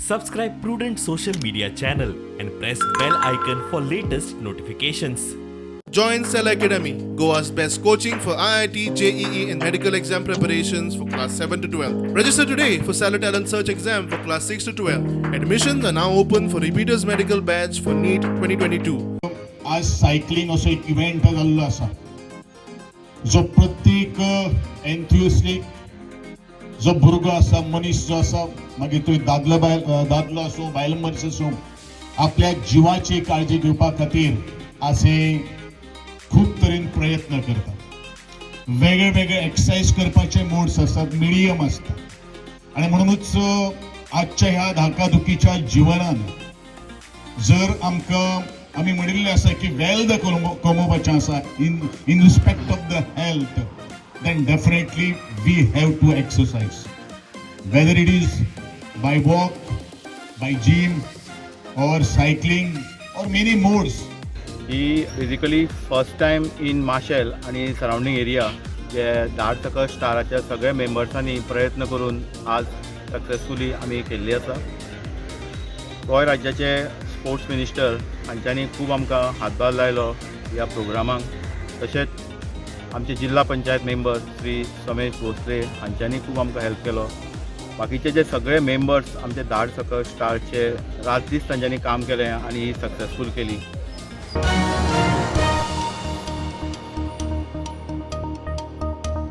Subscribe Prudent Social Media channel and press bell icon for latest notifications. Join Cell Academy, Goa's best coaching for IIT, JEE and medical exam preparations for class 7 to 12. Register today for Salad Talent Search exam for class 6 to 12. Admissions are now open for repeaters medical batch for NEET 2022. आज cycling असो एक event जाल्लो आसा जो प्रत्येक एन्थुसियास्टिक जो भुरगो आसा मनीस जो आसा मागीर तो दादलो असो बायल मनीस असो आपल्या जिवाची काळजी घेवपा खातीर असे खूब तरेन प्रयत्न करता. वेगळे वेगळे एक्सरसाइज करपाचे मोड्स असतात, मिडियम असतात आणि म्हणूनच आजच्या ह्या धाकाधुकीच्या जिवनान जर आम्ही म्हणिल्लें आसा की वेल्थ कमोवपाचें आसा in respect of the health, then definitely we have to exercise, whether it is by walk, by gym or cycling or many modes. ही बेजिकली फर्स्ट टाइम इन माशेल आणि सराउंडिंग एरिया जे धाड सकल स्टाराच्या सगळ्या मेंबर्सांनी प्रयत्न करून आज सक्सेसफुली आमी केल्ली आसा. गोंय राज्याचे स्पोर्ट्स मिनिस्टर हांच्यांनी खूब आमकां हातभार लायलो ह्या प्रोग्रामाक. तशेंच आमचे जिल्हा पंचायत मेंबर श्री समेश भोसले हांच्यांनी खूब आमकां हेल्प केलो. बाकीचे जे सगळे मेंबर्स आमचे धाड सकल स्टारचे रात दीस तांच्यांनी काम केलें आनी ही सक्सेसफूल केली.